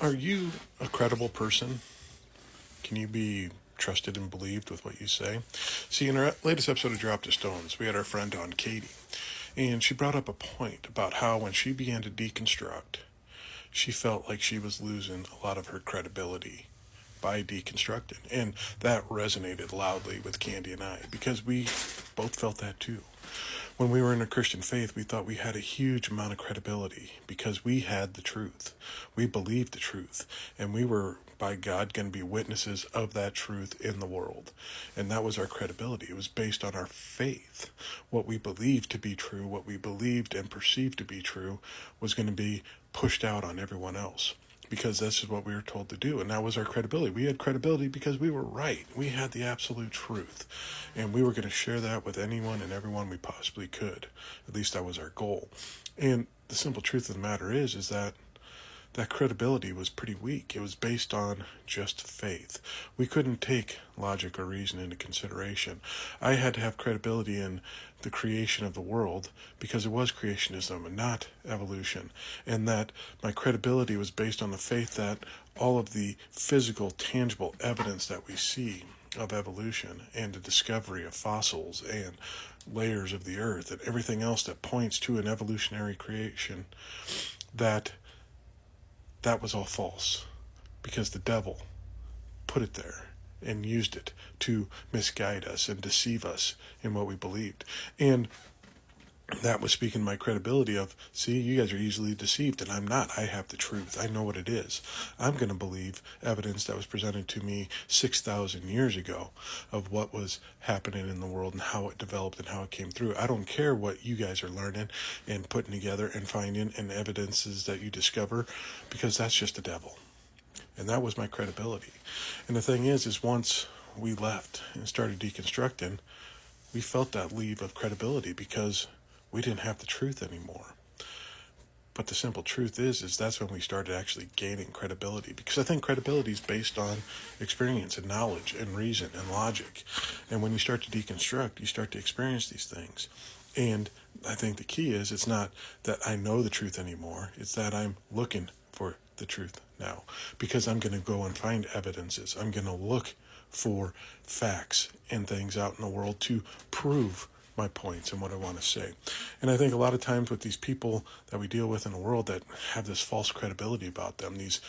Are you a credible person? Can you be trusted and believed with what you say? See, in our latest episode of Drop the Stones, we had our friend on, Katie, and she brought up a point about how when she began to deconstruct, she felt like she was losing a lot of her credibility by deconstructing. And that resonated loudly with Candy and I because we both felt that too. When we were in a Christian faith, we thought we had a huge amount of credibility because we had the truth. We believed the truth. And we were, by God, going to be witnesses of that truth in the world. And that was our credibility. It was based on our faith. What we believed to be true, what we believed and perceived to be true, was going to be pushed out on everyone else because this is what we were told to do. And that was our credibility. We had credibility because we were right. We had the absolute truth. And we were going to share that with anyone and everyone we possibly could. At least that was our goal. And the simple truth of the matter is that that credibility was pretty weak. It was based on just faith. We couldn't take logic or reason into consideration. I had to have credibility in the creation of the world because it was creationism and not evolution. And that my credibility was based on the faith that all of the physical, tangible evidence that we see of evolution and the discovery of fossils and layers of the earth and everything else that points to an evolutionary creation, that was all false because the devil put it there and used it to misguide us and deceive us in what we believed. And that was speaking my credibility of, see, you guys are easily deceived and I'm not. I have the truth. I know what it is. I'm going to believe evidence that was presented to me 6,000 years ago of what was happening in the world and how it developed and how it came through. I don't care what you guys are learning and putting together and finding and evidences that you discover because that's just the devil. And that was my credibility. And the thing is once we left and started deconstructing, we felt that leave of credibility because we didn't have the truth anymore. But the simple truth is that's when we started actually gaining credibility because I think credibility is based on experience and knowledge and reason and logic. And when you start to deconstruct, you start to experience these things. And I think the key is it's not that I know the truth anymore. It's that I'm looking for the truth now because I'm going to go and find evidences. I'm going to look for facts and things out in the world to prove my points and what I want to say. And I think a lot of times with these people that we deal with in the world that have this false credibility about them, these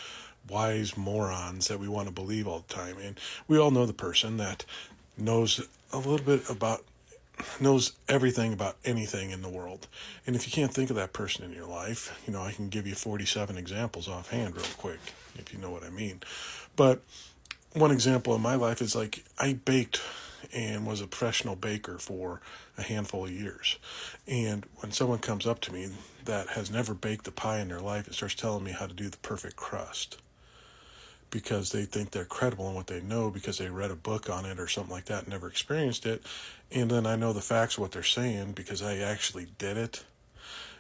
wise morons that we want to believe all the time. And we all know the person that knows a little bit about, knows everything about anything in the world. And if you can't think of that person in your life, I can give you 47 examples offhand real quick, if you know what I mean. But one example in my life is like I baked and was a professional baker for a handful of years. And when someone comes up to me that has never baked a pie in their life and starts telling me how to do the perfect crust because they think they're credible in what they know because they read a book on it or something like that and never experienced it, and then I know the facts of what they're saying because I actually did it,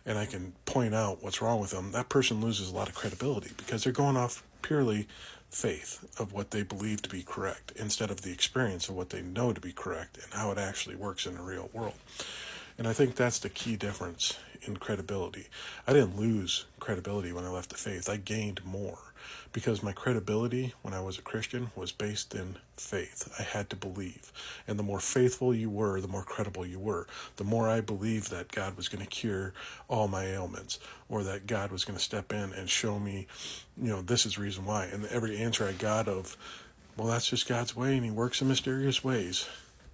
and I can point out what's wrong with them, that person loses a lot of credibility because they're going off purely faith of what they believe to be correct instead of the experience of what they know to be correct and how it actually works in the real world. And I think that's the key difference in credibility. I didn't lose credibility when I left the faith. I gained more because my credibility when I was a Christian was based in faith. I had to believe. And the more faithful you were, the more credible you were. The more I believed that God was going to cure all my ailments or that God was going to step in and show me, this is the reason why. And every answer I got of, well, that's just God's way and he works in mysterious ways.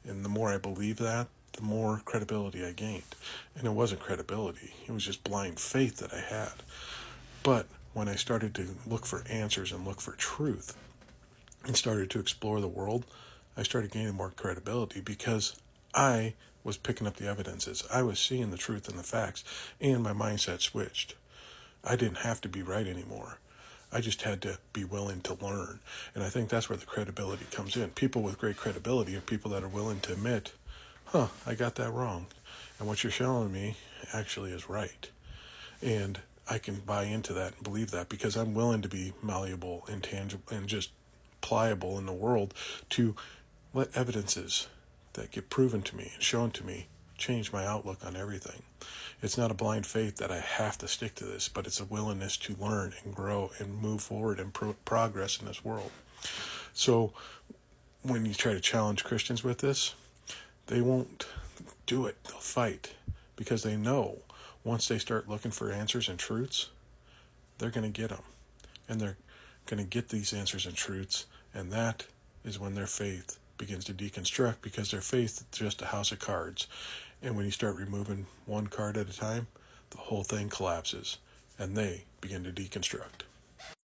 And the more I believed that, the more credibility I gained. And it wasn't credibility. It was just blind faith that I had. But when I started to look for answers and look for truth and started to explore the world, I started gaining more credibility because I was picking up the evidences. I was seeing the truth and the facts, and my mindset switched. I didn't have to be right anymore. I just had to be willing to learn. And I think that's where the credibility comes in. People with great credibility are people that are willing to admit, I got that wrong. And what you're showing me actually is right. And I can buy into that and believe that because I'm willing to be malleable and tangible and just pliable in the world to let evidences that get proven to me and shown to me changed my outlook on everything. It's not a blind faith that I have to stick to this, but it's a willingness to learn and grow and move forward and progress in this world. So when you try to challenge Christians with this, they won't do it. They'll fight because they know once they start looking for answers and truths, they're going to get them. And they're going to get these answers and truths, and that is when their faith begins to deconstruct, because their faith is just a house of cards. And when you start removing one card at a time, the whole thing collapses, and they begin to deconstruct.